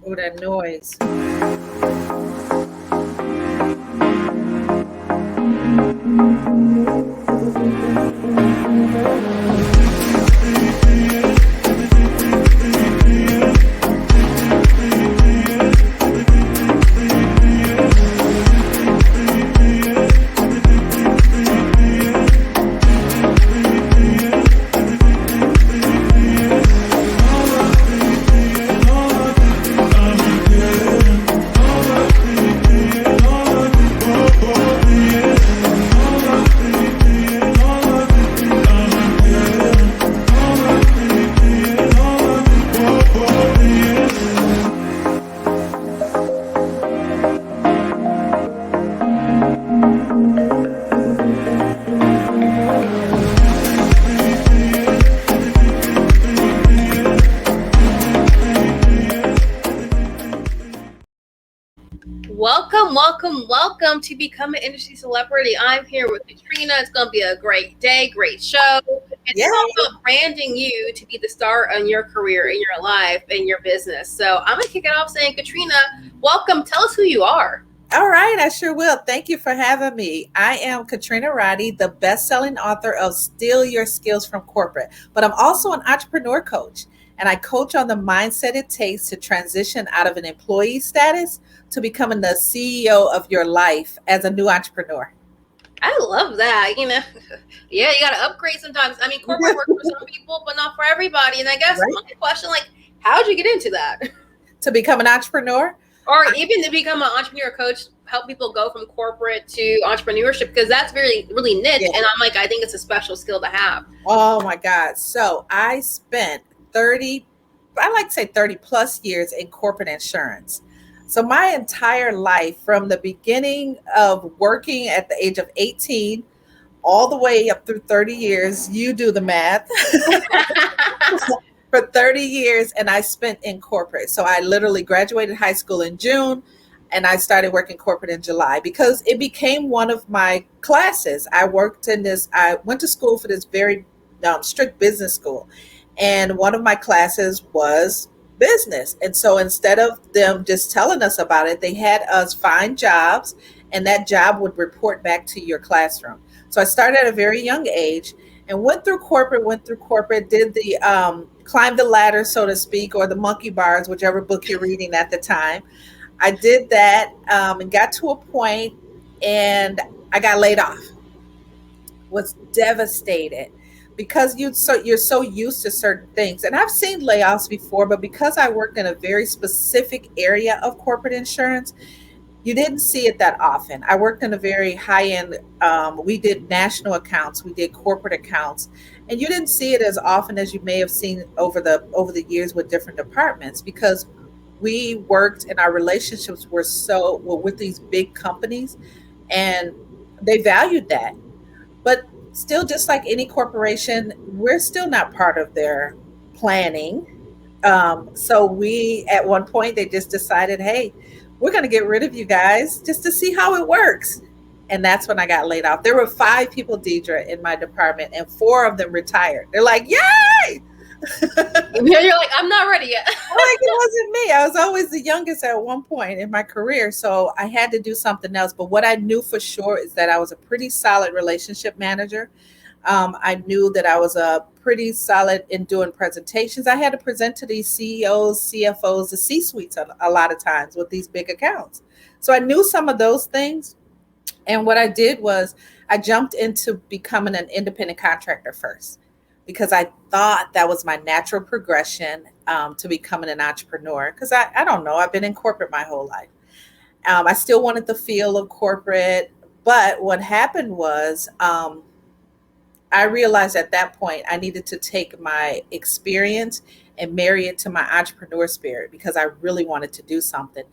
Oh, that noise. Welcome to Become an Industry Celebrity. I'm here with Katrina. It's going to be a great day, great show. It's all about branding you to be the star in your career, in your life, in your business. So I'm going to kick it off saying, Katrina, welcome. Tell us who you are. All right, I sure will. Thank you for having me. I am Katrina Roddy, the best-selling author of Steal Your Skills from Corporate, but I'm also an entrepreneur coach, and I coach on the mindset it takes to transition out of an employee status to becoming the CEO of your life as a new entrepreneur. I love that. Yeah, you got to upgrade sometimes. I mean, corporate works for some people, but not for everybody. And I guess Right. my question, how'd you get into that? To become an entrepreneur? Or even to become an entrepreneur coach, help people go from corporate to entrepreneurship, because that's really niche. Yeah. And I think it's a special skill to have. Oh my God. So I spent 30, I like to say 30 plus years in corporate insurance. So my entire life, from the beginning of working at the age of 18, all the way up through 30 years, you do the math, for 30 years, and I spent in corporate. So I literally graduated high school in June and I started working corporate in July because it became one of my classes. I went to school for this very strict business school. And one of my classes was business. And so instead of them just telling us about it, they had us find jobs and that job would report back to your classroom. So I started at a very young age and went through corporate, did the climb the ladder, so to speak, or the monkey bars, whichever book you're reading at the time. I did that and got to a point and I got laid off. Was devastated because you're so used to certain things. And I've seen layoffs before, but because I worked in a very specific area of corporate insurance, you didn't see it that often. I worked in a very high end. We did national accounts, we did corporate accounts, and you didn't see it as often as you may have seen over the years with different departments because we worked and our relationships were with these big companies, and they valued that. But still, just like any corporation, we're still not part of their planning. So we, at one point, they just decided, hey, we're going to get rid of you guys just to see how it works. And that's when I got laid off. There were five people, Deidre, in my department, and four of them retired. They're like, yay! You're like, I'm not ready yet. Like, it wasn't me. I was always the youngest at one point in my career. So I had to do something else. But what I knew for sure is that I was a pretty solid relationship manager. I knew that I was a pretty solid in doing presentations. I had to present to these CEOs, CFOs, the C suites a lot of times with these big accounts. So I knew some of those things. And what I did was I jumped into becoming an independent contractor first because I thought that was my natural progression to becoming an entrepreneur. Because I don't know, I've been in corporate my whole life. I still wanted the feel of corporate. But what happened was I realized at that point I needed to take my experience and marry it to my entrepreneur spirit because I really wanted to do something.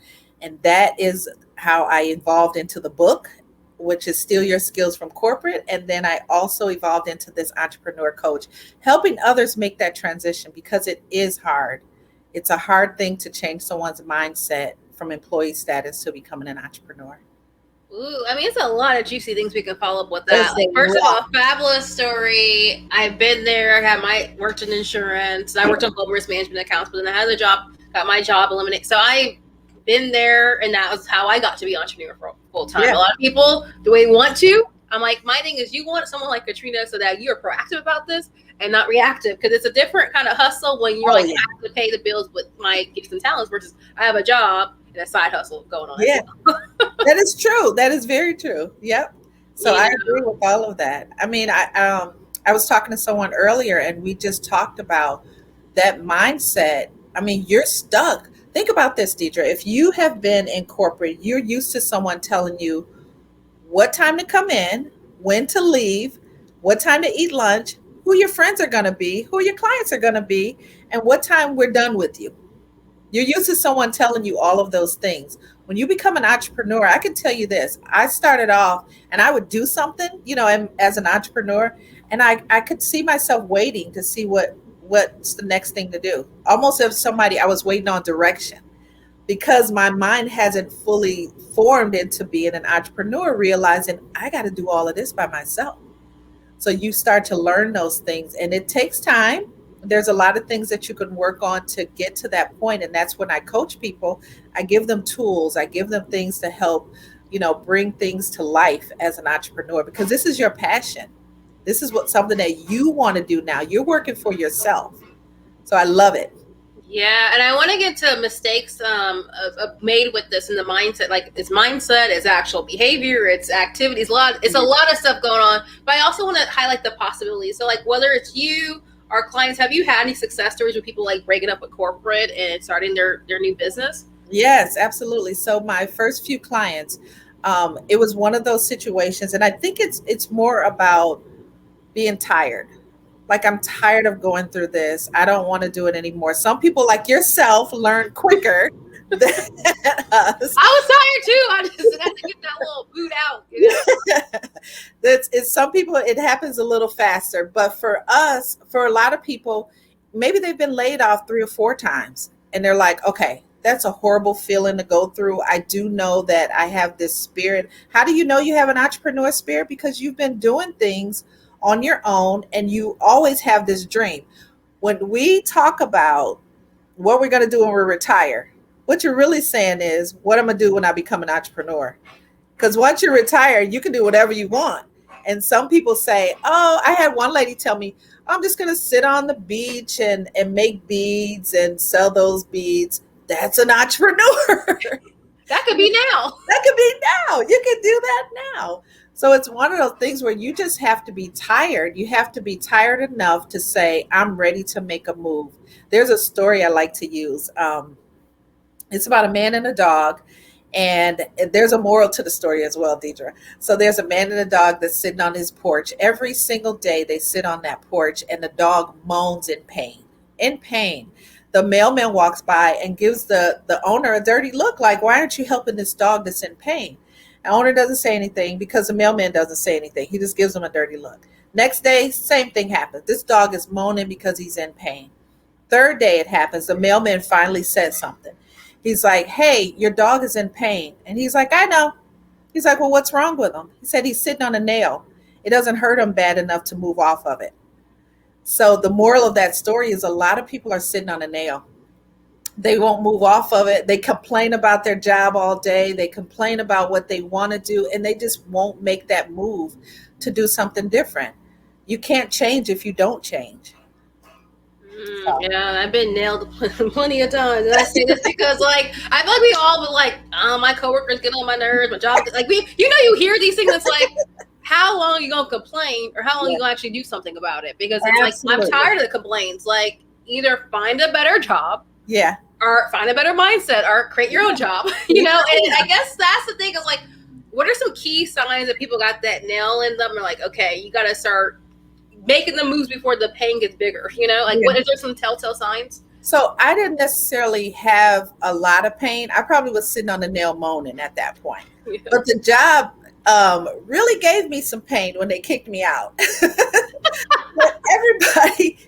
And that is how I evolved into the book, which is Steal Your Skills from Corporate. And then I also evolved into this entrepreneur coach, helping others make that transition because it is hard. It's a hard thing to change someone's mindset from employee status to becoming an entrepreneur. Ooh, I mean, it's a lot of juicy things we can follow up with that. It's Like, a first of lot. all, fabulous story. I've been there. I worked in insurance. I worked on global risk management accounts, but then I had a job got my job eliminated. So I been there, and that was how I got to be entrepreneur for full time. Yeah. A lot of people do they want to. I'm like, my thing is, you want someone like Katrina so that you're proactive about this and not reactive, because it's a different kind of hustle when you're Oh like, yeah. I have to pay the bills with my gifts and talents versus I have a job and a side hustle going on as Yeah. well. That is true. That is very true. Yep. So You I know, agree with all of that. I mean, I was talking to someone earlier and we just talked about that mindset. I mean, you're stuck. Think about this, Deidre. If you have been in corporate, you're used to someone telling you what time to come in, when to leave, what time to eat lunch, who your friends are going to be, who your clients are going to be, and what time we're done with you. You're used to someone telling you all of those things. When you become an entrepreneur, I can tell you this. I started off and I would do something, as an entrepreneur, and I could see myself waiting to see what's the next thing to do. Almost as somebody I was waiting on direction because my mind hasn't fully formed into being an entrepreneur, realizing I got to do all of this by myself. So you start to learn those things, and it takes time. There's a lot of things that you can work on to get to that point, and that's when I coach people. I give them tools, I give them things to help, bring things to life as an entrepreneur because this is your passion. This is what something that you want to do now. You're working for yourself. So I love it. yeah, and I want to get to mistakes made with this in the mindset. Like it's mindset, it's actual behavior, it's activities. It's a lot of stuff going on. But I also want to highlight the possibilities. So like whether it's you, our clients, have you had any success stories with people like breaking up with corporate and starting their new business? Yes, absolutely. So my first few clients, it was one of those situations, and I think it's more about being tired. Like I'm tired of going through this. I don't want to do it anymore. Some people like yourself learn quicker than us. I was tired too. I just had to get that little boot out, you know? It's some people it happens a little faster, but for us, for a lot of people, maybe they've been laid off 3 or 4 times and they're like, okay, that's a horrible feeling to go through. I do know that I have this spirit. How do you know you have an entrepreneur spirit? Because you've been doing things on your own and you always have this dream. When we talk about what we're going to do when we retire, what you're really saying is, what I'm going to do when I become an entrepreneur. Because once you're retired, you can do whatever you want. And some people say, oh, I had one lady tell me, I'm just going to sit on the beach and make beads and sell those beads. That's an entrepreneur. That could be now. That could be now. You can do that now. So it's one of those things where you just have to be tired. You have to be tired enough to say, I'm ready to make a move. There's a story I like to use. It's about a man and a dog. And there's a moral to the story as well, Deidre. So there's a man and a dog that's sitting on his porch. Every single day they sit on that porch and the dog moans in pain. In pain. The mailman walks by and gives the owner a dirty look like, why aren't you helping this dog that's in pain? The owner doesn't say anything because the mailman doesn't say anything. He just gives him a dirty look. Next day, same thing happens. This dog is moaning because he's in pain. Third day it happens. The mailman finally says something. He's like, hey, your dog is in pain. And he's like, I know. He's like, well, what's wrong with him? He said he's sitting on a nail. It doesn't hurt him bad enough to move off of it. So the moral of that story is a lot of people are sitting on a nail. They won't move off of it. They complain about their job all day. They complain about what they want to do, and they just won't make that move to do something different. You can't change if you don't change. So, Yeah, I've been nailed plenty of times, and I say this because, like, I feel like we all, but like, my coworkers get on my nerves. My job, like, you hear these things. It's like, how long are you gonna complain, or how long yeah, you gonna actually do something about it? Because it's like I'm absolutely. tired of the complaints. Like, either find a better job, Yeah. or find a better mindset, or create your own job. You know, and I guess that's the thing is like, what are some key signs that people got that nail in them? They're like, okay, you got to start making the moves before the pain gets bigger. You know, like Yeah. what is there some telltale signs? So I didn't necessarily have a lot of pain. I probably was sitting on the nail moaning at that point. Yeah. But the job really gave me some pain when they kicked me out. But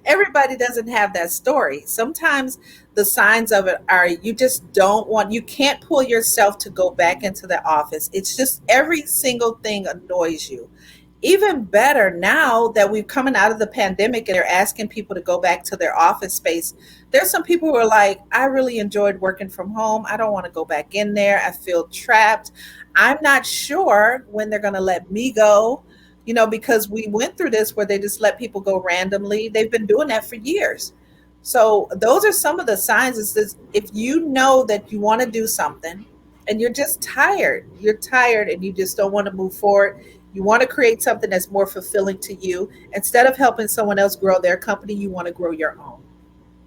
everybody doesn't have that story. Sometimes the signs of it are you just don't want, you can't pull yourself to go back into the office. It's just every single thing annoys you. Even better, now that we've coming out of the pandemic and they're asking people to go back to their office space, there's some people who are like, I really enjoyed working from home. I don't want to go back in there. I feel trapped. I'm not sure when they're going to let me go, because we went through this where they just let people go randomly. They've been doing that for years. So those are some of the signs. Is this, if you know that you want to do something and you're tired and you just don't want to move forward, you want to create something that's more fulfilling to you. Instead of helping someone else grow their company, you want to grow your own.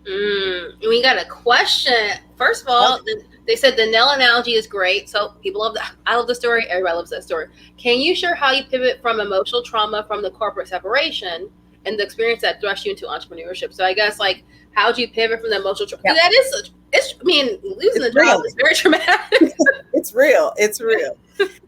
We got a question. First of all, they said the nail analogy is great. So people love that. I love the story. Everybody loves that story. Can you share how you pivot from emotional trauma from the corporate separation and the experience that thrust you into entrepreneurship? So I guess like, how do you pivot from the emotional trauma? Yep. That is, I mean, losing It's a job real. is very traumatic. It's real. It's real.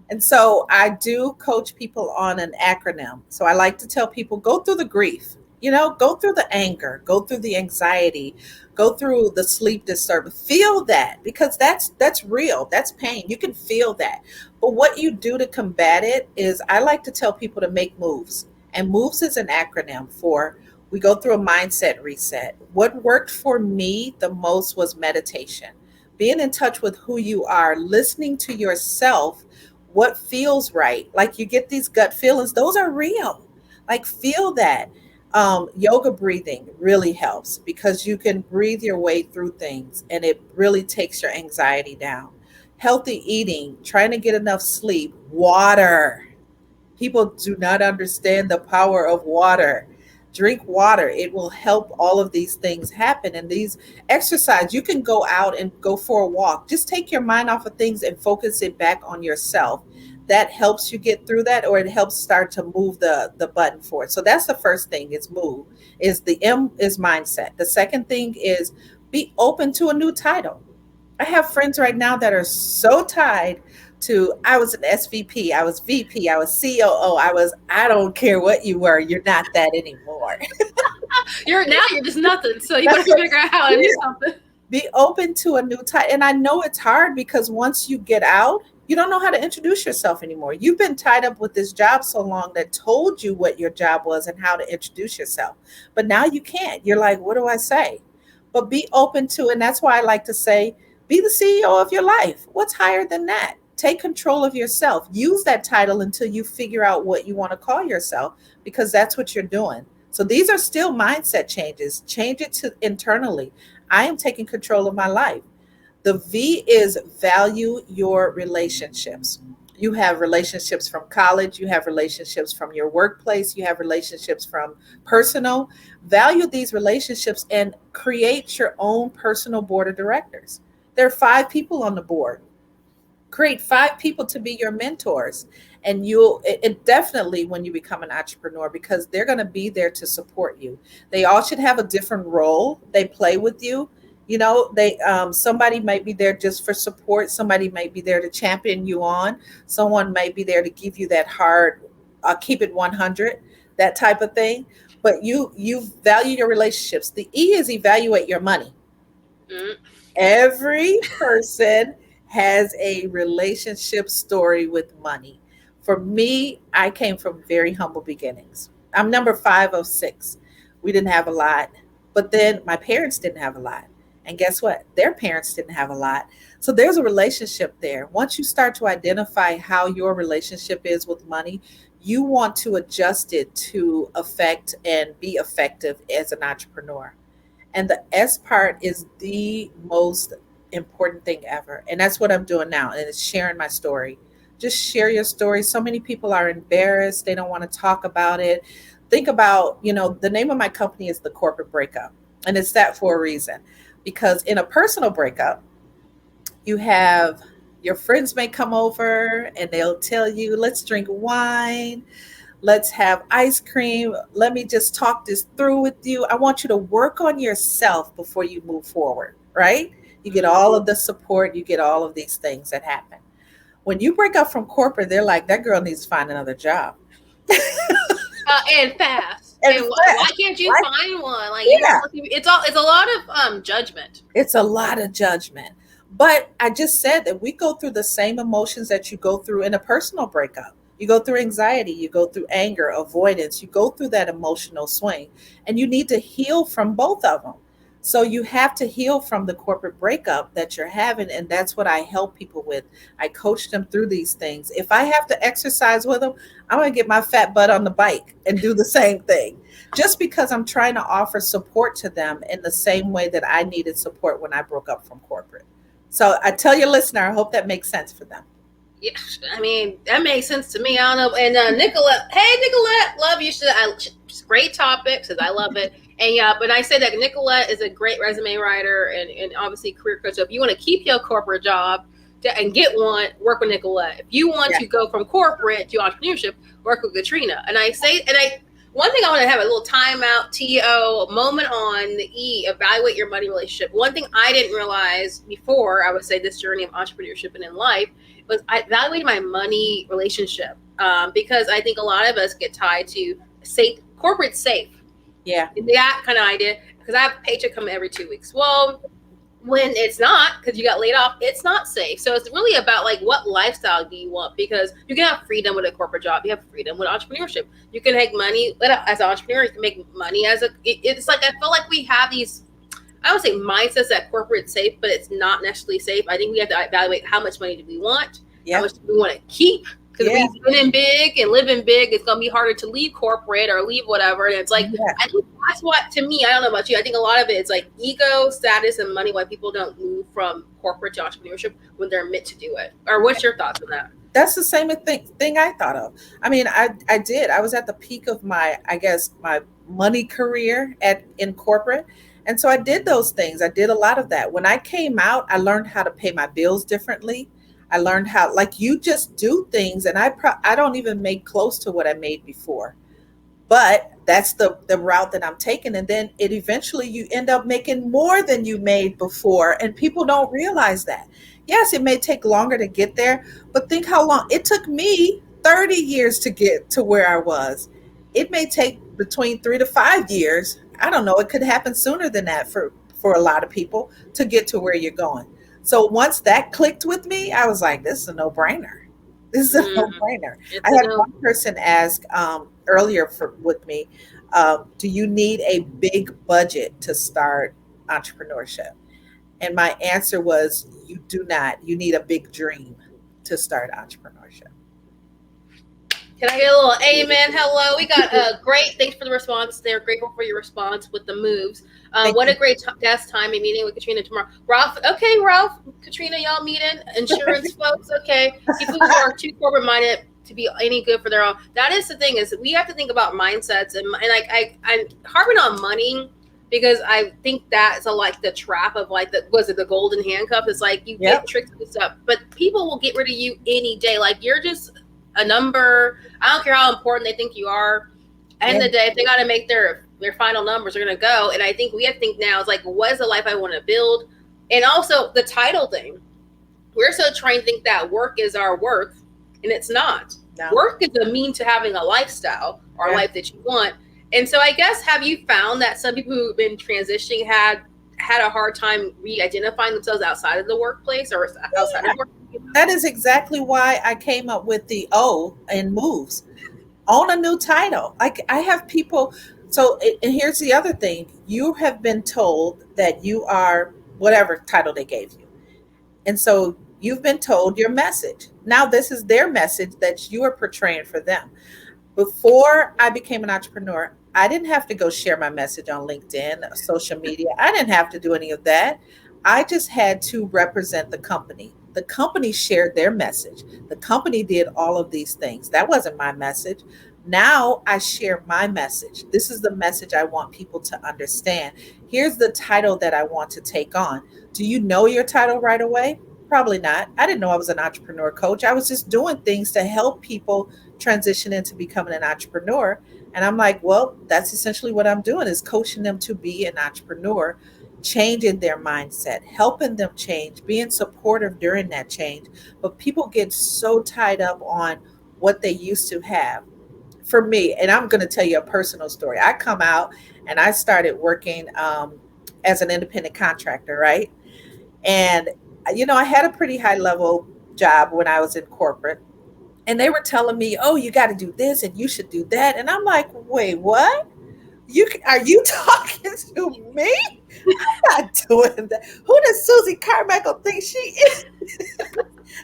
And so I do coach people on an acronym. So I like to tell people, go through the grief, go through the anger, go through the anxiety, go through the sleep disturbance. Feel that, because that's real. That's pain. You can feel that. But what you do to combat it is, I like to tell people to make moves. And moves is an acronym for, we go through a mindset reset. What worked for me the most was meditation. Being in touch with who you are, listening to yourself, what feels right. Like, you get these gut feelings, those are real. Like, feel that. Yoga breathing really helps, because you can breathe your way through things and it really takes your anxiety down. Healthy eating, trying to get enough sleep, water. People do not understand the power of water. Drink water. It will help all of these things happen. And these exercise, you can go out and go for a walk. Just take your mind off of things and focus it back on yourself. That helps you get through that, or it helps start to move the button for it. So that's the first thing, is move. Is the M is mindset. The second thing is, be open to a new title. I have friends right now that are so tied to, I was an SVP, I was VP, I was COO, I don't care what you were, you're not that anymore. You're just nothing. So you got to figure out how to do something. Be open to a new title. And I know it's hard, because once you get out, you don't know how to introduce yourself anymore. You've been tied up with this job so long that told you what your job was and how to introduce yourself. But now you can't. You're like, what do I say? But be open to, and that's why I like to say, be the CEO of your life. What's higher than that? Take control of yourself. Use that title until you figure out what you want to call yourself, because that's what you're doing. So these are still mindset changes. Change it to internally. I am taking control of my life. The V is value your relationships. You have relationships from college, you have relationships from your workplace, you have relationships from personal. Value these relationships and create your own personal board of directors. There are 5 people on the board. Create 5 people to be your mentors, and you'll it definitely, when you become an entrepreneur, because they're going to be there to support you. They all should have a different role they play with you. They somebody might be there just for support, somebody might be there to champion you on, someone might be there to give you that hard, keep it 100, that type of thing. But you value your relationships. The E is evaluate your money. Mm. Every person has a relationship story with money. For me, I came from very humble beginnings. I'm number 5 of 6. We didn't have a lot, but then my parents didn't have a lot. And guess what? Their parents didn't have a lot. So there's a relationship there. Once you start to identify how your relationship is with money, you want to adjust it to affect and be effective as an entrepreneur. And the S part is the most important thing ever. And that's what I'm doing now. And it's sharing my story. Just share your story. So many people are embarrassed. They don't want to talk about it. Think about, the name of my company is The Corporate Breakup. And it's that for a reason. Because in a personal breakup, you have your friends may come over and they'll tell you, let's drink wine. Let's have ice cream. Let me just talk this through with you. I want you to work on yourself before you move forward, right? You get all of the support, you get all of these things that happen. When you break up from corporate, they're like, that girl needs to find another job. And fast. And And why fast. can't you Right? find one? Like Yeah, it's a lot of judgment. it's a lot of judgment. But I just said that we go through the same emotions that you go through in a personal breakup. You go through anxiety, you go through anger, avoidance, you go through that emotional swing, and you need to heal from both of them. So you have to heal from the corporate breakup that you're having, and that's what I help people with. I coach them through these things. If I have to exercise with them, I'm going to get my fat butt on the bike and do the same thing, just because I'm trying to offer support to them in the same way that I needed support when I broke up from corporate. So I tell your listener, I hope that makes sense for them. Yeah, I mean that makes sense to me. I don't know. And Nicolette, hey Nicolette, love you. Great topic, says I love it. And yeah, but I say that Nicolette is a great resume writer and obviously career coach. So if you want to keep your corporate job and get one, work with Nicolette. If you want Yeah. to go from corporate to entrepreneurship, work with Katrina. And I say, and I one thing I want to have a little timeout, TO moment on the evaluate your money relationship. One thing I didn't realize before, I would say this journey of entrepreneurship and in life was I evaluated my money relationship because I think a lot of us get tied to safe corporate safe Yeah. that kind of idea because I have a paycheck coming every 2 weeks. Well, when it's not because you got laid off, it's not safe. So it's really about like what lifestyle do you want, because you can have freedom with a corporate job, you have freedom with entrepreneurship, you can make money as an entrepreneur, you can make money as it's like I feel like we have these, I would say, mindsets that corporate safe, but it's not necessarily safe. I think we have to evaluate how much money do we want, how Yeah. much do we want to keep, because Yeah. if we spending big and living big, it's going to be harder to leave corporate or leave whatever. And it's like, Yeah. I think that's what, to me, I don't know about you, I think a lot of it is like ego, status, and money, why people don't move from corporate to entrepreneurship when they're meant to do it. Or what's your thoughts on that? That's the same thing I thought of. I mean, I did. I was at the peak of my, I guess, my money career at in corporate. And so I did those things. I did a lot of that. When I came out, I learned how to pay my bills differently. I learned how, like, you just do things, and I don't even make close to what I made before, but that's the route that I'm taking, and then it eventually you end up making more than you made before, and people don't realize that. Yes, it may take longer to get there, but think how long it took me. 30 years to get to where I was. It may take between 3 to 5 years. I don't know, it could happen sooner than that for a lot of people to get to where you're going. So once that clicked with me, I was like, this is a no-brainer. This is a Mm, no-brainer. I it's a had no. one person ask earlier with me, do you need a big budget to start entrepreneurship? And my answer was, you do not. You need a big dream to start entrepreneurship. Can I get a little amen? Hello. We got a great, thanks for the response. They're grateful for your response with the moves. Thank What a you. great guest time and meeting with Katrina tomorrow. Ralph, okay, Ralph, Katrina, y'all meeting? Insurance folks, okay. People who are too corporate minded to be any good for their own. That is the thing, is we have to think about mindsets and like I'm harping on money because I think that's a, like the trap of like the, was it the golden handcuff? It's like you Yep. get tricked with stuff, but people will get rid of you any day. Like you're just a number. I don't care how important they think you are. End Yeah. of the day, if they got to make their final numbers, they're gonna go. And I think we have to think now is like, what is the life I want to build? And also the title thing. We're so trained to think that work is our worth, and it's not. No. Work is a mean to having a lifestyle or a Yeah. life that you want. And so I guess, have you found that some people who've been transitioning had a hard time re-identifying themselves outside of the workplace or outside Yeah. of work? That is exactly why I came up with the O in moves. Own a new title. Like, I have people. So, and here's the other thing: you have been told that you are whatever title they gave you, and so you've been told your message. Now, this is their message that you are portraying for them. Before I became an entrepreneur, I didn't have to go share my message on LinkedIn, social media. I didn't have to do any of that. I just had to represent the company. The company shared their message. The company did all of these things. That wasn't my message. Now I share my message. This is the message I want people to understand. Here's the title that I want to take on. Do you know your title right away? Probably not. I didn't know I was an entrepreneur coach. I was just doing things to help people transition into becoming an entrepreneur. And I'm like, well, that's essentially what I'm doing, is coaching them to be an entrepreneur, changing their mindset, helping them change, being supportive during that change. But people get so tied up on what they used to have. For me, and I'm going to tell you a personal story. I come out and I started working as an independent contractor, right? And I had a pretty high level job when I was in corporate. And they were telling me, "Oh, you got to do this and you should do that." And I'm like, "Wait, what? Are you talking to me? I'm not doing that. Who does Susie Carmichael think she is?"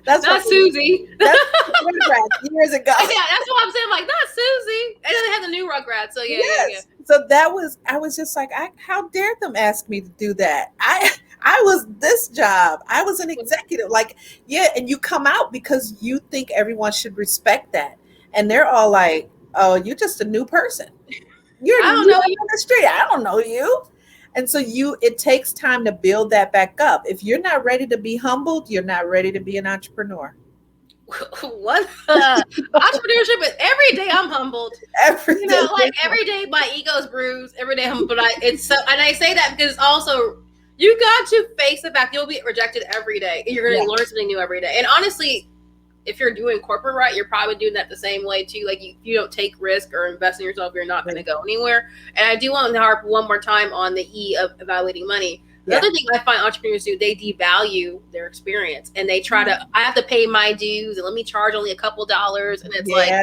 That's from Not Susie. that's from Rugrats years ago. Yeah, that's what I'm saying. Like, not Susie. And then they have the new Rugrats. So yeah, yeah, yeah. Yes. So that was, I was just like, how dare them ask me to do that? I was this job. I was an executive. Like, yeah, and you come out because you think everyone should respect that. And they're all like, "Oh, you're just a new person. You're I don't new know on you. the street. I don't know you." And so it takes time to build that back up. If you're not ready to be humbled, you're not ready to be an entrepreneur. What entrepreneurship is every day I'm humbled. Every You day. know, like every day my ego's bruised. Every day I'm, but it's so, and I say that because also you got to face the fact you'll be rejected every day. And you're going Yeah. to learn something new every day. And honestly, if you're doing corporate right, you're probably doing that the same way too. Like you don't take risk or invest in yourself, you're not going to go anywhere. And I do want to harp one more time on the E of evaluating money. Yeah. Another thing I find entrepreneurs do, they devalue their experience and they try to, I have to pay my dues and let me charge only a couple dollars. And it's like,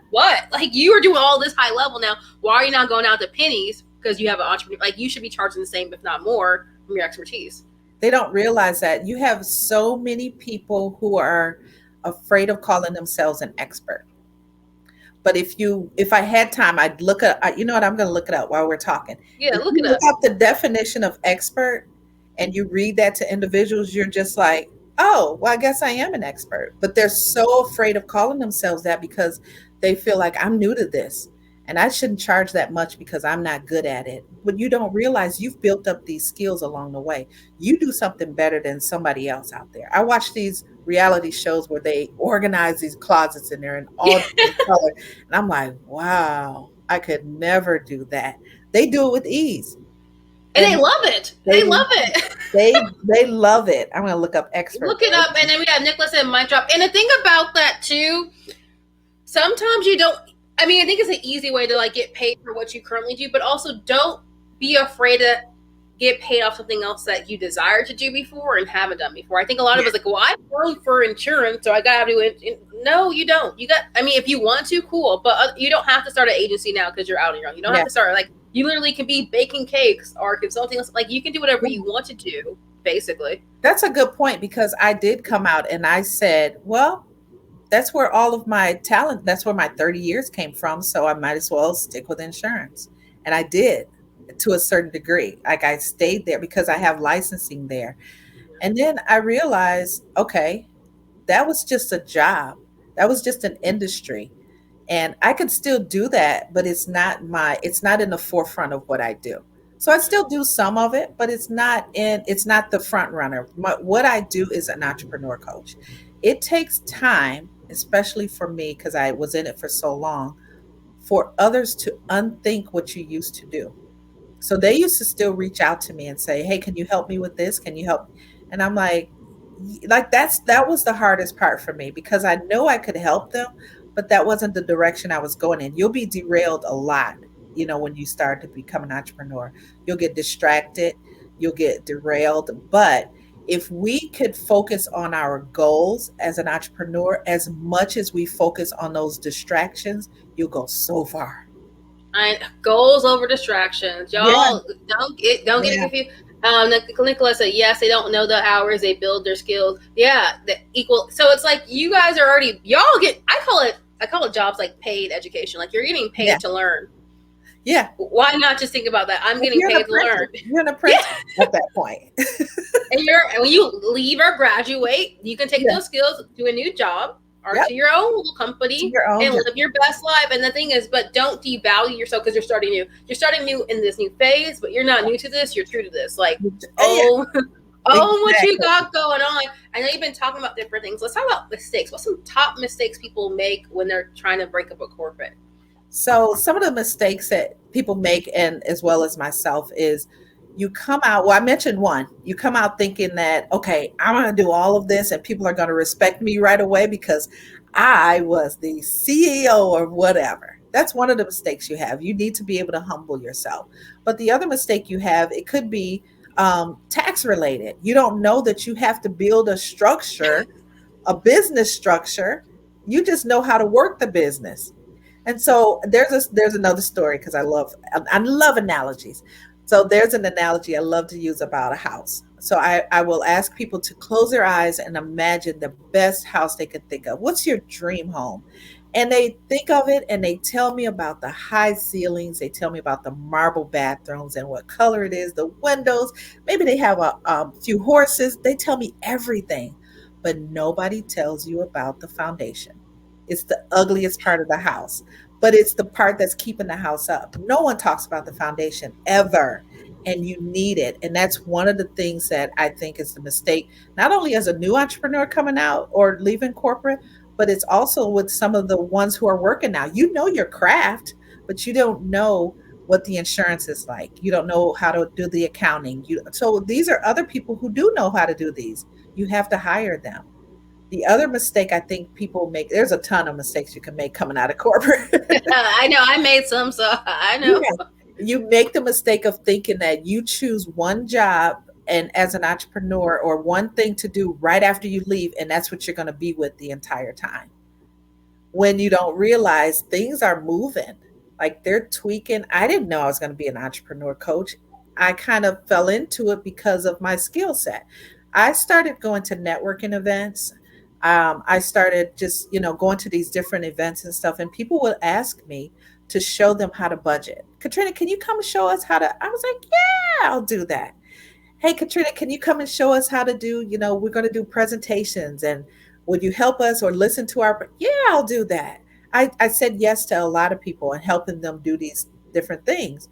what? Like you are doing all this high level now. Why are you not going out to pennies? Because you have an entrepreneur. Like you should be charging the same, if not more, from your expertise. They don't realize that you have so many people who are afraid of calling themselves an expert. But if I had time, I'd look at, you know what, I'm going to look it up while we're talking. Yeah, If look you it look up. up the definition of expert and you read that to individuals, you're just like, "Oh, well, I guess I am an expert." But they're so afraid of calling themselves that because they feel like, "I'm new to this and I shouldn't charge that much because I'm not good at it." But you don't realize you've built up these skills along the way. You do something better than somebody else out there. I watch these reality shows where they organize these closets and they're in all different color. And I'm like, wow, I could never do that. They do it with ease. And they And love it. they They love it. they love it. I'm gonna look up expert. Look it up, and then we have Nicholas and Mic Drop. And the thing about that too, sometimes you don't. I mean, I think it's an easy way to like get paid for what you currently do, but also don't be afraid to get paid off something else that you desire to do before and haven't done before. I think a lot of us like, well, I'm going for insurance, so I gotta do it. No, you don't. You got. I mean, if you want to, cool, but you don't have to start an agency now because you're out on your own. You don't have to start like you literally can be baking cakes or consulting. Like you can do whatever you want to do, basically. That's a good point because I did come out and I said, well, that's where all of my talent, that's where my 30 years came from. So I might as well stick with insurance. And I did to a certain degree. Like I stayed there because I have licensing there. And then I realized, okay, that was just a job. That was just an industry. And I could still do that, but it's not in the forefront of what I do. So I still do some of it, but it's not the front runner. What I do is an entrepreneur coach. It takes time, especially for me, because I was in it for so long, for others to unthink what you used to do. So they used to still reach out to me and say, "Hey, can you help me with this? Can you help?" And I'm like that was the hardest part for me because I know I could help them, but that wasn't the direction I was going in. You'll be derailed a lot, when you start to become an entrepreneur. You'll get distracted, you'll get derailed, but if we could focus on our goals as an entrepreneur as much as we focus on those distractions, you'll go so far. Goals over distractions. Yeah, Y'all don't get it yeah. confused. Nicholas said yes, they don't know the hours, they build their skills. Yeah, the equal. So it's like you guys are already y'all get. I call it jobs like paid education. Like you're getting paid Yeah. to learn. Yeah. Why not just think about that? I'm getting You're an paid to learn. apprentice. You're an apprentice at that point. And when you leave or graduate, you can take Yeah. those skills to a new job or Yep. to your own little To company your own and job. live your best life. And the thing is, but don't devalue yourself because you're starting new. You're starting new in this new phase, but you're not new to this. You're true to this. Like, Yeah, oh, oh, what you exactly. got going on. I know you've been talking about different things. Let's talk about mistakes. What's some top mistakes people make when they're trying to break up a corporate? So some of the mistakes that people make, and as well as myself, is you come out. Well, I mentioned one. You come out thinking that, okay, I'm going to do all of this, and people are going to respect me right away because I was the CEO or whatever. That's one of the mistakes you have. You need to be able to humble yourself. But the other mistake you have, it could be tax related. You don't know that you have to build a structure, a business structure, You just know how to work the business. And so there's another story because I love analogies. So there's an analogy I love to use about a house. So I will ask people to close their eyes and imagine the best house they could think of. What's your dream home? And they think of it and they tell me about the high ceilings. They tell me about the marble bathrooms and what color it is, the windows. Maybe they have a few horses. They tell me everything, but nobody tells you about the foundation. It's the ugliest part of the house, but it's the part that's keeping the house up. No one talks about the foundation ever, and you need it. And that's one of the things that I think is the mistake, not only as a new entrepreneur coming out or leaving corporate, but it's also with some of the ones who are working now. You know your craft, but you don't know what the insurance is like. You don't know how to do the accounting. So these are other people who do know how to do these. You have to hire them. The other mistake I think people make, there's a ton of mistakes you can make coming out of corporate. I know I made some, so I know. Yeah. You make the mistake of thinking that you choose one job and as an entrepreneur or one thing to do right after you leave, and that's what you're going to be with the entire time. When you don't realize things are moving, like they're tweaking. I didn't know I was going to be an entrepreneur coach. I kind of fell into it because of my skill set. I started going to networking events. I started just, going to these different events and stuff, and people would ask me to show them how to budget. Katrina, can you come and show us how to? I was like, yeah, I'll do that. Hey, Katrina, can you come and show us how to do, we're going to do presentations and would you help us or listen to our, yeah, I'll do that. I said yes to a lot of people and helping them do these different things.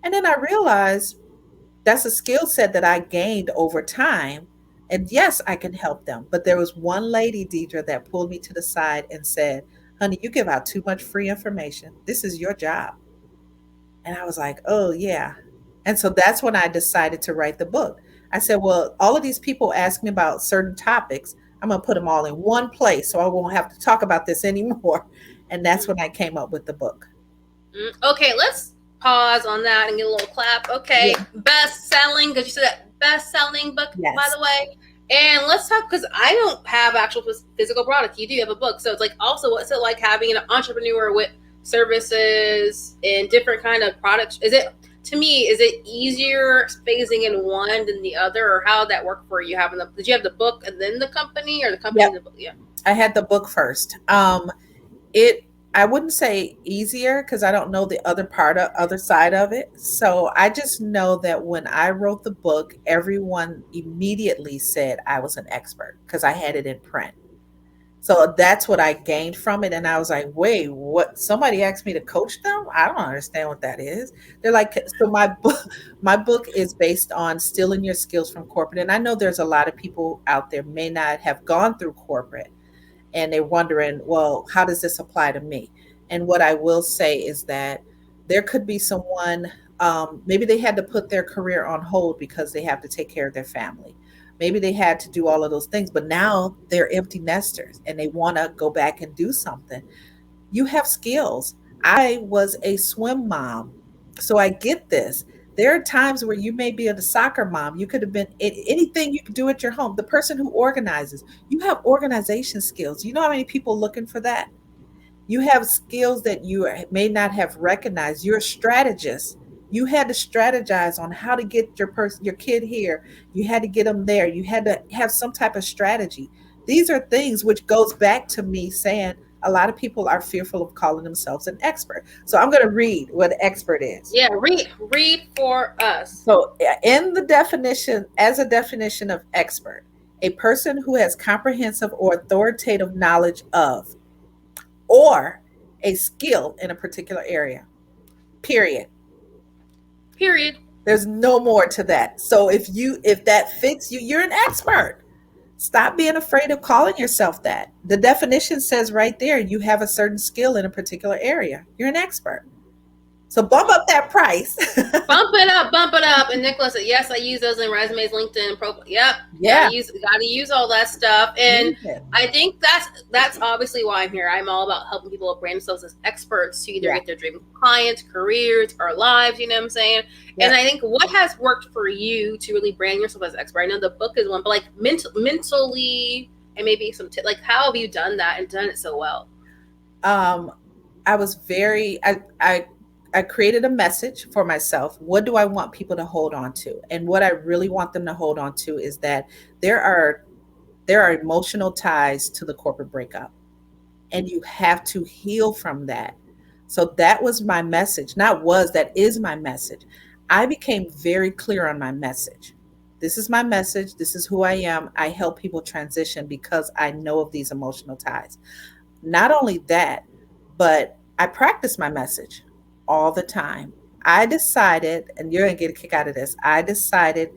And then I realized that's a skill set that I gained over time. And yes, I can help them. But there was one lady, Deidre, that pulled me to the side and said, honey, you give out too much free information. This is your job. And I was like, oh, yeah. And so that's when I decided to write the book. I said, well, all of these people ask me about certain topics. I'm going to put them all in one place so I won't have to talk about this anymore. And that's when I came up with the book. Okay, let's pause on that and get a little clap. Okay, Yeah. best selling, because you said that best selling book, Yes. by the way. And let's talk, because I don't have actual physical product. You do have a book. So it's like, also, what's it like having an entrepreneur with services and different kind of products? To me, is it easier phasing in one than the other, or how did that work for you? Did you have the book and then the company, or the company Yep. and the book? Yeah. I had the book first. It I wouldn't say easier because I don't know the other side of it. So I just know that when I wrote the book, everyone immediately said I was an expert because I had it in print. So that's what I gained from it. And I was like, wait, what? Somebody asked me to coach them? I don't understand what that is. They're like, so my book is based on stealing your skills from corporate. And I know there's a lot of people out there may not have gone through corporate and they're wondering, well, how does this apply to me? And what I will say is that there could be someone, maybe they had to put their career on hold because they have to take care of their family. Maybe they had to do all of those things, but now they're empty nesters and they want to go back and do something. You have skills. I was a swim mom, so I get this. There are times where you may be a soccer mom. You could have been anything you could do at your home. The person who organizes, you have organization skills. You know how many people looking for that? You have skills that you may not have recognized. You're a strategist. You had to strategize on how to get your kid here. You had to get them there. You had to have some type of strategy. These are things which goes back to me saying a lot of people are fearful of calling themselves an expert. So I'm going to read what an expert is. Yeah, read for us. So in the definition, as a definition of expert, a person who has comprehensive or authoritative knowledge of or a skill in a particular area. Period. Period. There's no more to that. So if that fits you, you're an expert. Stop being afraid of calling yourself that. The definition says right there you have a certain skill in a particular area. You're an expert. So bump up that price. Bump it up. And Nicholas said, yes, I use those in resumes, LinkedIn, profile. Yep. Yeah. Gotta use all that stuff. And Yeah. I think that's obviously why I'm here. I'm all about helping people brand themselves as experts to either get their dream clients, careers, or lives, you know what I'm saying? Yeah. And I think what has worked for you to really brand yourself as an expert, I know the book is one, but like mentally and maybe some like how have you done that and done it so well? Um, I was very, I created a message for myself. What do I want people to hold on to? And what I really want them to hold on to is that there are there are emotional ties to the corporate breakup, and you have to heal from that. So that was my message. Not was, that is my message. I became very clear on my message. This is my message. This is who I am. I help people transition because I know of these emotional ties. Not only that, but I practice my message all the time. I decided, and you're going to get a kick out of this, I decided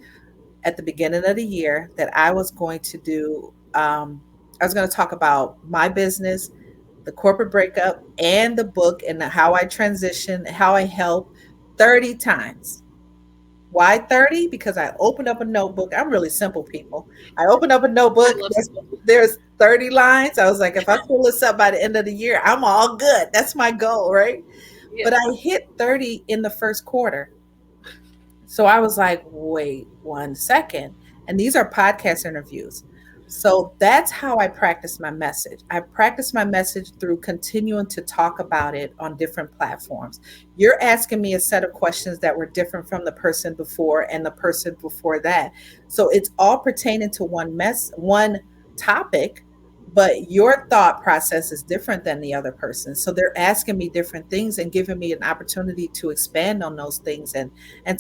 at the beginning of the year that I was going to talk about my business, the corporate breakup, and the book, and how I transition, how I help 30 times. Why 30? Because I opened up a notebook. I'm really simple, people. I opened up a I notebook. love simple. There's 30 lines. I was like, if I pull this up by the end of the year, I'm all good. That's my goal, right? Yeah. But I hit 30 in the first quarter. So I was like, wait 1 second. And these are podcast interviews. So that's how I practice my message. I practice my message through continuing to talk about it on different platforms. You're asking me a set of questions that were different from the person before and the person before that. So it's all pertaining to one topic, but your thought process is different than the other person. So they're asking me different things and giving me an opportunity to expand on those things. And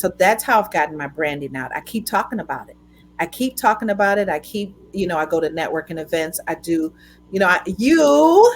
so that's how I've gotten my branding out. I keep talking about it. I keep talking about it. I keep, I go to networking events. I do, you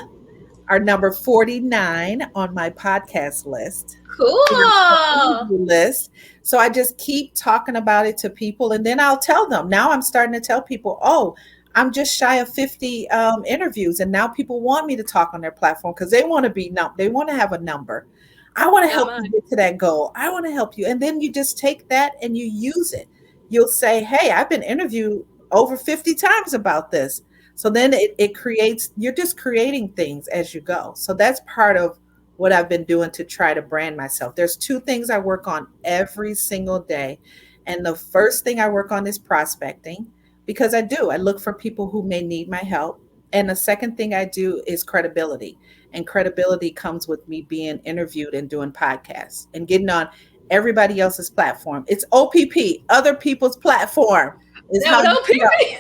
are number 49 on my podcast list, Cool. list. So I just keep talking about it to people, and then I'll tell them. Now I'm starting to tell people, oh, I'm just shy of 50 interviews, and now people want me to talk on their platform because they want to they want to have a number. I want to So am help I. you get to that goal. I want to help you. And then you just take that and you use it. You'll say, hey, I've been interviewed over 50 times about this. So then it creates, you're just creating things as you go. So that's part of what I've been doing to try to brand myself. There's two things I work on every single day. And the first thing I work on is prospecting, because I do. I look for people who may need my help. And the second thing I do is credibility. And credibility comes with me being interviewed and doing podcasts and getting on everybody else's platform. It's OPP, other people's platform, is No, how you don't pick know. me.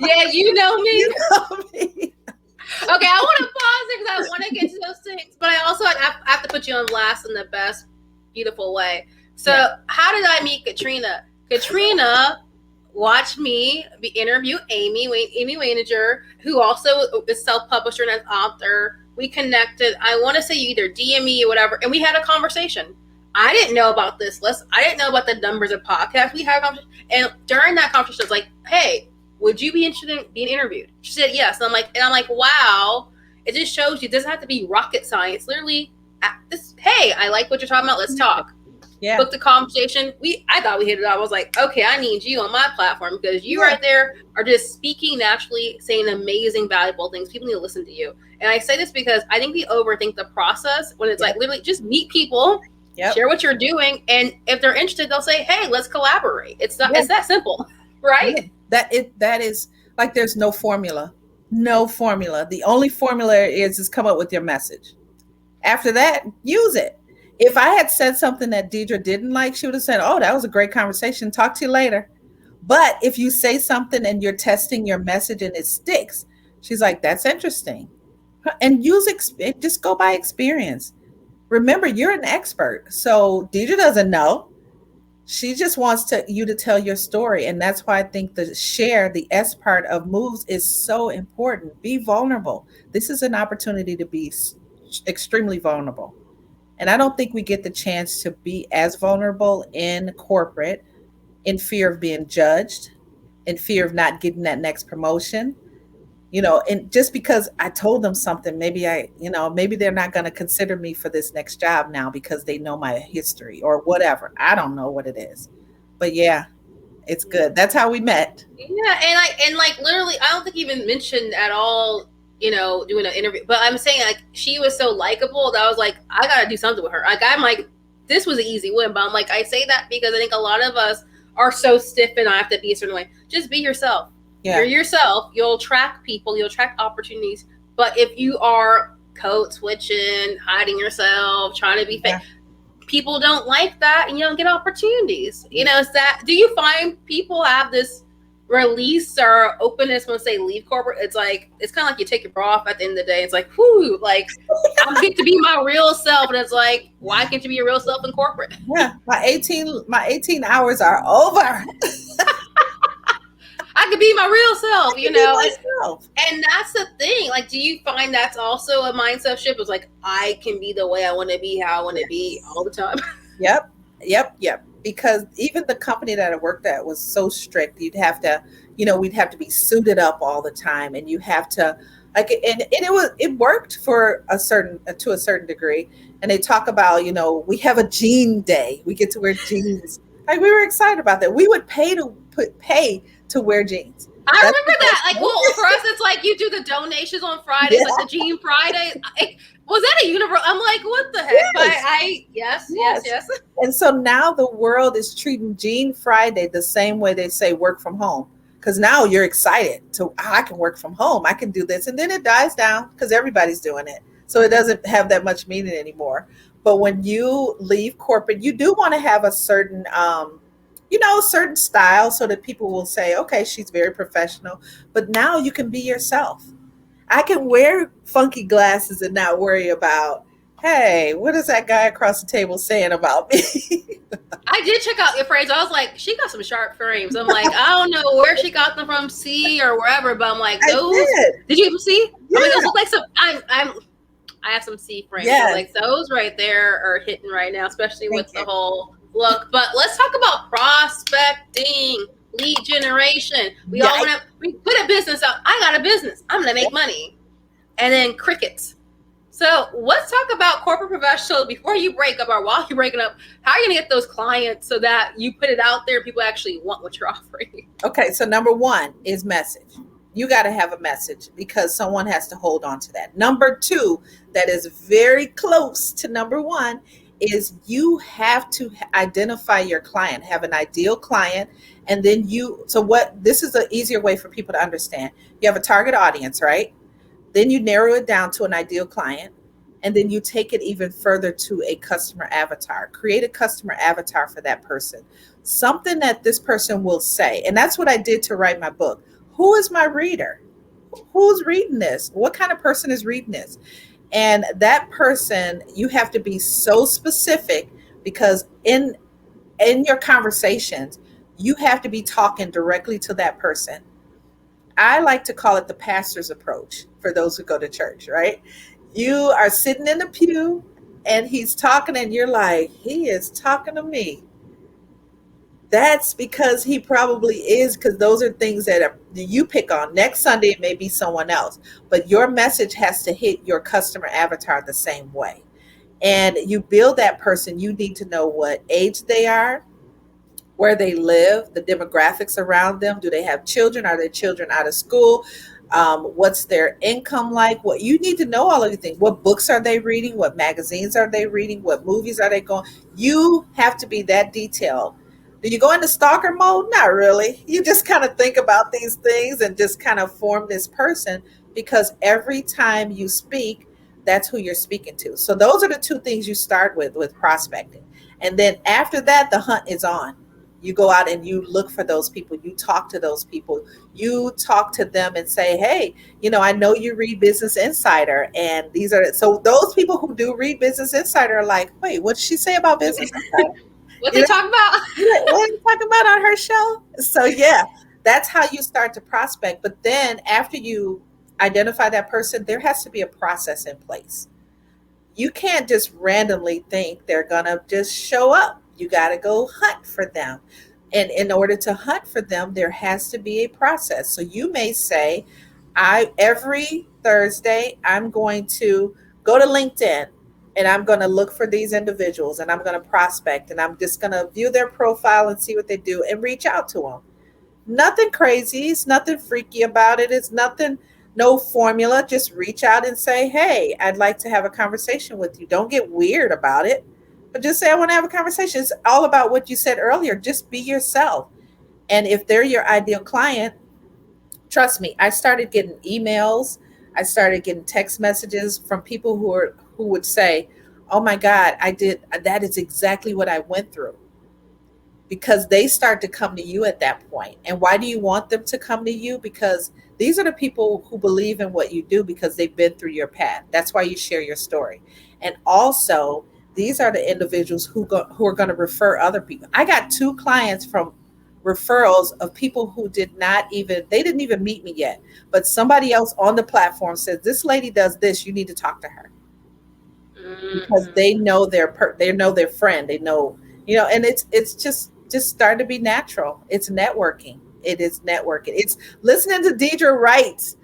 Yeah, you know You me. know me. Okay, I want to pause it because I want to get to those things, but I also have to put you on blast in the best, beautiful way. So, Yeah. how did I meet Katrina? Katrina watched me interview Amy Waninger, who also is self-publisher and an author. We connected. I want to say you either DM me or whatever, and we had a conversation. I didn't know about this list. I didn't know about the numbers of podcasts. We had a conversation, and during that conversation, I was like, "Hey, would you be interested in being interviewed?" She said yes. And I'm like, wow. It just shows you it doesn't have to be rocket science. Literally, hey, I like what you're talking about. Let's talk. Yeah. Book the conversation. I thought we hit it off. I was like, okay, I need you on my platform because you Yeah. right there are just speaking naturally, saying amazing, valuable things. People need to listen to you. And I say this because I think we overthink the process when it's Yep. like literally just meet people, Yep. share what you're doing, and if they're interested, they'll say, hey, let's collaborate. It's not Yeah. it's that simple, right? Yeah. That is like, there's no formula. No formula. The only formula is come up with your message. After that, use it. If I had said something that Deidre didn't like, she would have said, oh, that was a great conversation. Talk to you later. But if you say something and you're testing your message and it sticks, she's like, that's interesting. And just go by experience. Remember, you're an expert. So Deidre doesn't know. She just wants you to tell your story. And that's why I think the S part of moves is so important. Be vulnerable. This is an opportunity to be extremely vulnerable. And I don't think we get the chance to be as vulnerable in corporate, in fear of being judged, in fear of not getting that next promotion. And just because I told them something, maybe they're not going to consider me for this next job now because they know my history or whatever. I don't know what it is. But yeah, it's good. That's how we met. Yeah, and like literally, I don't think you even mentioned at all, doing an interview. But I'm saying like she was so likable that I was like, I gotta do something with her. Like I'm like, this was an easy win. But I'm like, I say that because I think a lot of us are so stiff and I have to be a certain way. Just be yourself. You're Yeah. yourself. You'll attract people. You'll attract opportunities. But if you are code switching, hiding yourself, trying to be fake, Yeah. people don't like that, and you don't get opportunities. Is that? Do you find people have this release or openness when they leave corporate? It's like it's kind of like you take your bra off at the end of the day. It's like, whoo, like I'm get to be my real self, and it's like, why can't you be your real self in corporate? Yeah. My 18 hours are over. I could be my real I self, can be myself. and that's the thing. Like, do you find that's also a mindset shift? It's like I can be the way I want to be, how I want to be all the time. Yep, yep, yep. Because even the company that I worked at was so strict. You'd have to, we'd have to be suited up all the time, and you have to like, and it worked for a certain to a certain degree. And they talk about, we have a jean day. We get to wear jeans. Like we were excited about that. We would pay to wear jeans. I That's remember that. Like, because, well, for us, it's like you do the donations on Fridays, like yeah, the Jean Friday. Was that a universal? I'm like, what the heck? But yes, yes, yes, yes. yes. And so now the world is treating Jean Friday the same way they say work from home. Because now you're excited to, I can work from home. I can do this. And then it dies down because everybody's doing it. So it doesn't have that much meaning anymore. But when you leave corporate, you do want to have a certain, certain style so that people will say, okay, she's very professional. But now you can be yourself. I can wear funky glasses and not worry about, hey, what is that guy across the table saying about me? I did check out your frames. I was like, she got some sharp frames. I'm like, I don't know where she got them from, C or wherever, but I'm like, I those. did. Did you even see? I mean, those Yeah. look like some. I have some C frames. So Yes. like those right there are hitting right now, especially with Thank the you. whole look. But let's talk about prospecting, lead generation. We Yeah. all want to. We put a business out. I got a business. I'm gonna make money, and then crickets. So let's talk about corporate professionals before you break up or while you're breaking up. How are you gonna get those clients so that you put it out there and people actually want what you're offering? Okay. So number one is message. You got to have a message because someone has to hold on to that. Number two, that is very close to number one, is you have to identify your client, have an ideal client. And then so what, this is an easier way for people to understand. You have a target audience, right? Then you narrow it down to an ideal client. And then you take it even further to a customer avatar. Create a customer avatar for that person. Something that this person will say. And that's what I did to write my book. Who is my reader? Who's reading this? What kind of person is reading this? And that person, you have to be so specific because in your conversations, you have to be talking directly to that person. I like to call it the pastor's approach for those who go to church, right? You are sitting in the pew and he's talking, and you're like, he is talking to me. That's because he probably is, because those are things that you pick on. Next Sunday, it may be someone else, but your message has to hit your customer avatar the same way. And you build that person, you need to know what age they are, where they live, the demographics around them. Do they have children? Are their children out of school? What's their income like? What you need to know all of these things. What books are they reading? What magazines are they reading? What movies are they going? You have to be that detailed. Do you go into stalker mode? Not really. You just kind of think about these things and just kind of form this person because every time you speak, that's who you're speaking to. So those are the two things you start with prospecting. And then after that, the hunt is on. You go out and you look for those people. You talk to those people. You talk to them and say, hey, I know you read Business Insider. And these are, so those people who do read Business Insider are like, wait, what did she say about Business Insider? What You they know, talk about? what are you talking about on her show? So, yeah, that's how you start to prospect. But then after you identify that person, there has to be a process in place. You can't just randomly think they're going to just show up. You got to go hunt for them. And in order to hunt for them, there has to be a process. So you may say, I every Thursday I'm going to go to LinkedIn and I'm going to look for these individuals and I'm going to prospect and I'm just going to view their profile and see what they do and reach out to them. Nothing crazy. It's nothing freaky about it. It's nothing, no formula. Just reach out and say, hey, I'd like to have a conversation with you. Don't get weird about it, but just say, I want to have a conversation. It's all about what you said earlier. Just be yourself. And if they're your ideal client, Trust me, I started getting emails, I started getting text messages from people who would say, "Oh my God, I did that is exactly what I went through." Because they start to come to you at that point. And why do you want them to come to you? Because these are the people who believe in what you do because they've been through your path. That's why you share your story. And also, these are the individuals who are going to refer other people. I got two clients from referrals of people who they didn't even meet me yet, but somebody else on the platform says, "This lady does this, you need to talk to her." Because Mm-hmm. they know they know their friend, they know, and it's just starting to be natural. It's networking. It is networking. It's listening to Deidre Wright's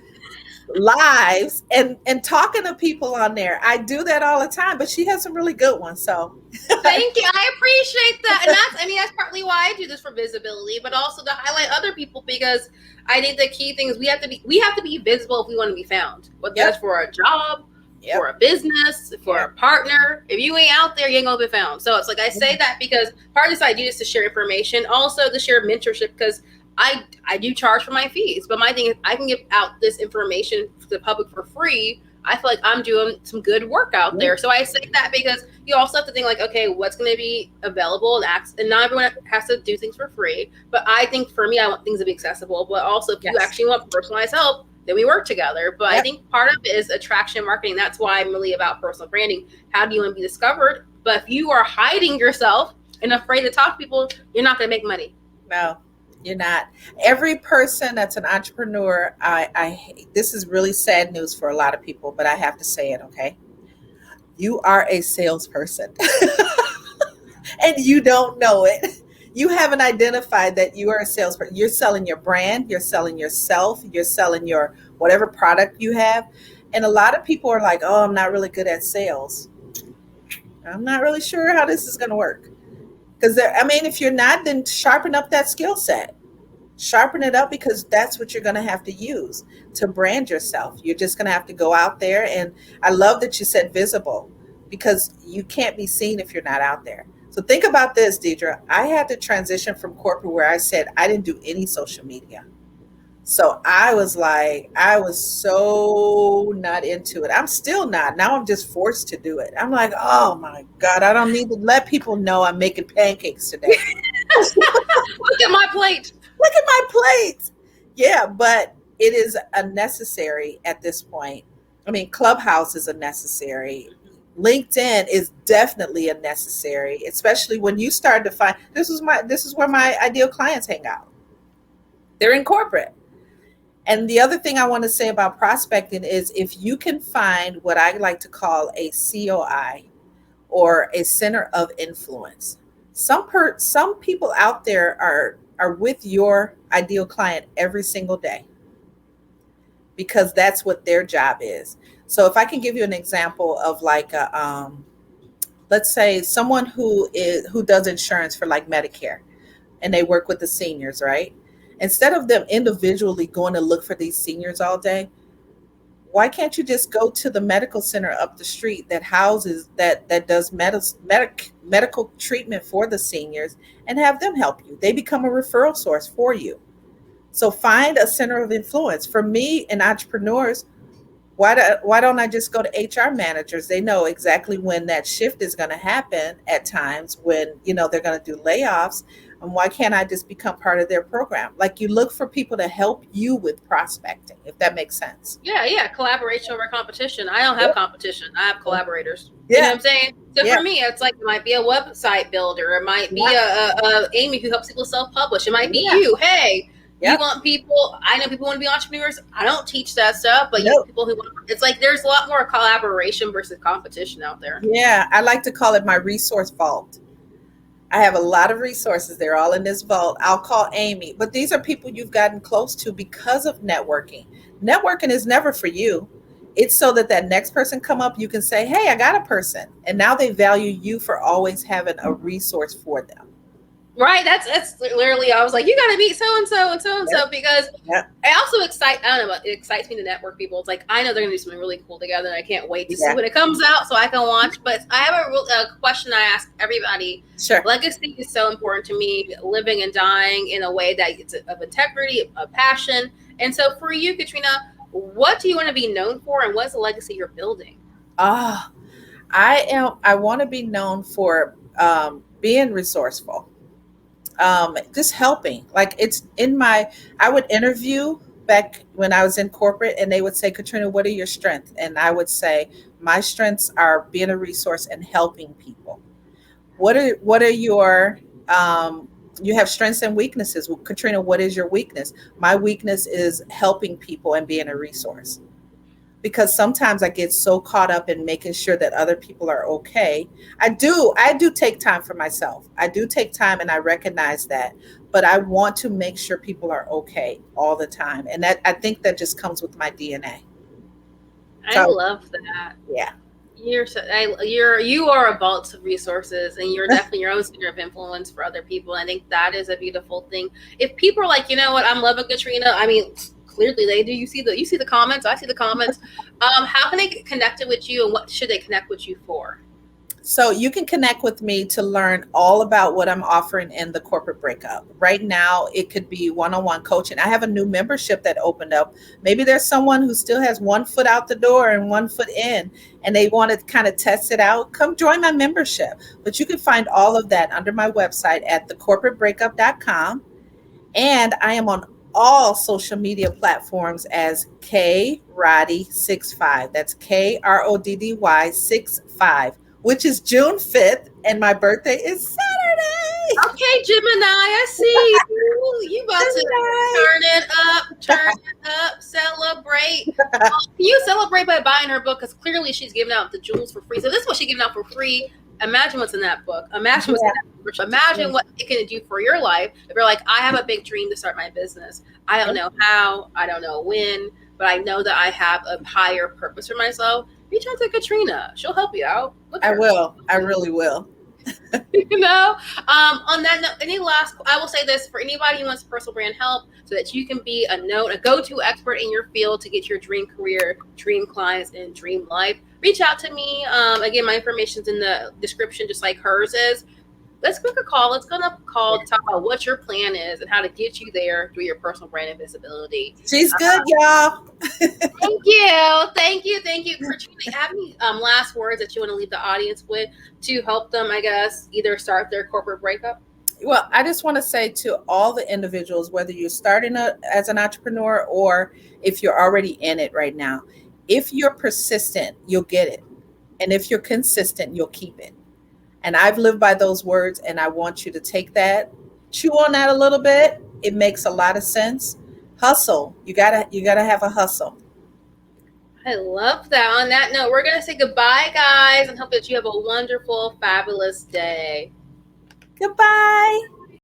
lives and talking to people on there. I do that all the time, but she has some really good ones. So Thank you. I appreciate that. And that's partly why I do this, for visibility, but also to highlight other people, because I think the key thing is we have to be visible if we want to be found. Whether that's yep, for a job, for yep, a business, for yep, a partner. If you ain't out there, you ain't gonna be found. So it's like I say that because part of this I do is to share information, also to share mentorship, because I do charge for my fees. But my thing is I can give out this information to the public for free. I feel like I'm doing some good work out yep, there. So I say that because you also have to think like, okay, what's going to be available, and not everyone has to do things for free. But I think for me, I want things to be accessible. But also, if you yes, actually want personalized help, then we work together. But I yep, think part of it is attraction marketing. That's why I'm really about personal branding. How do you want to be discovered? But if you are hiding yourself and afraid to talk to people, you're not going to make money. no, you're not. Every person that's an entrepreneur, this is really sad news for a lot of people, but I have to say it. Okay, you are a salesperson. And you don't know it. You haven't identified that you are a salesperson. You're selling your brand, you're selling yourself, you're selling your whatever product you have. And a lot of people are like, "Oh, I'm not really good at sales. I'm not really sure how this is going to work." Because I mean, if you're not, then sharpen up that skill set. Sharpen it up, because that's what you're going to have to use to brand yourself. You're just going to have to go out there. And I love that you said visible, because you can't be seen if you're not out there. So think about this, Deidre. I had to transition from corporate where I said I didn't do any social media. So I was so not into it. I'm still not. Now I'm just forced to do it. I'm like, oh my God, I don't need to let people know I'm making pancakes today. Look at my plate. Look at my plate. Yeah, but it is a necessary at this point. I mean, Clubhouse is a necessary. LinkedIn is definitely a necessary, especially when you start to find this is where my ideal clients hang out. They're in corporate. And the other thing I want to say about prospecting is if you can find what I like to call a COI, or a center of influence. Some people out there are with your ideal client every single day, because that's what their job is. So if I can give you an example of like let's say someone who does insurance for like Medicare, and they work with the seniors, right? Instead of them individually going to look for these seniors all day, why can't you just go to the medical center up the street that houses that does medical treatment for the seniors, and have them help you? They become a referral source for you. So find a center of influence. For me and entrepreneurs, why don't I just go to HR managers? They know exactly when that shift is going to happen at times when, they're going to do layoffs. And why can't I just become part of their program? Like, you look for people to help you with prospecting, if that makes sense. Yeah, yeah. Collaboration over competition. I don't have Yep. competition. I have collaborators. You know Yeah. what I'm saying? So Yeah. for me, it's like it might be a website builder. It might be Yeah. a Amy who helps people self-publish. It might be Yeah. you. Hey, you Yep. want people? I know people want to be entrepreneurs. I don't teach that stuff, but you Nope. people who want. It's like there's a lot more collaboration versus competition out there. Yeah. I like to call it my resource vault. I have a lot of resources. They're all in this vault. I'll call Amy, but these are people you've gotten close to because of networking. Networking is never for you. It's so that next person come up, you can say, "Hey, I got a person," and now they value you for always having a resource for them. Right. That's literally. I was like, you got to meet so and so and so and Yep. so because Yep. I also I don't know, it excites me to network people. It's like I know they're gonna do something really cool together, and I can't wait to see Yeah. when it comes out so I can watch. But I have a question I ask everybody. Sure. Legacy is so important to me. Living and dying in a way that it's of integrity, of passion, And so for you, Katrina, what do you want to be known for, and what's the legacy you're building? Ah, I want to be known for being resourceful, just helping. Like it's in my, I would interview back when I was in corporate and they would say, Katrina, what are your strengths? And I would say, my strengths are being a resource and helping people. What are your, you have strengths and weaknesses. Well, Katrina, what is your weakness? My weakness is helping people and being a resource, because sometimes I get so caught up in making sure that other people are okay. I do take time for myself. I do take time and I recognize that, but I want to make sure people are okay all the time. And that, I think that just comes with my DNA. I So, love that. yeah. You are a vault of resources, and you're definitely your own sphere of influence for other people. I think that is a beautiful thing. If people are like, you know what, I'm loving Katrina. I mean, clearly they do. You see the comments. I see the comments. How can they get connected with you, and what should they connect with you for? So you can connect with me to learn all about what I'm offering in the corporate breakup. Right now, it could be one-on-one coaching. I have a new membership that opened up. Maybe there's someone who still has one foot out the door and one foot in, and they want to kind of test it out. Come join my membership. But you can find all of that under my website at thecorporatebreakup.com. And I am on all social media platforms as K Roddy 65. That's KRODDY 65, which is June 5th, and my birthday is Saturday. Okay, Gemini, I see you. You about to turn it up, celebrate. You celebrate by buying her book because clearly she's giving out the jewels for free. So this is what she's giving out for free. Imagine what's in that book. Imagine what's in that book. Imagine what it can do for your life. If you're like, I have a big dream to start my business. I don't know how, I don't know when, but I know that I have a higher purpose for myself. Reach out to Katrina. She'll help you out. Look I her. will. I really will. You know, on that note, I will say this for anybody who wants personal brand help so that you can be a go-to expert in your field to get your dream career, dream clients, and dream life. Reach out to me. Again, my information's in the description, just like hers is. Let's book a call. Let's go on a call to talk about what your plan is and how to get you there through your personal brand and visibility. She's good, y'all. Thank you. Thank you. Thank you. Katrina, have any last words that you want to leave the audience with to help them, I guess, either start their corporate breakup? Well, I just want to say to all the individuals, whether you're starting as an entrepreneur or if you're already in it right now, if you're persistent, you'll get it. And if you're consistent, you'll keep it. And I've lived by those words, and I want you to take that, chew on that a little bit. It makes a lot of sense. Hustle. You gotta have a hustle. I love that. On that note, we're going to say goodbye, guys, and hope that you have a wonderful, fabulous day. Goodbye.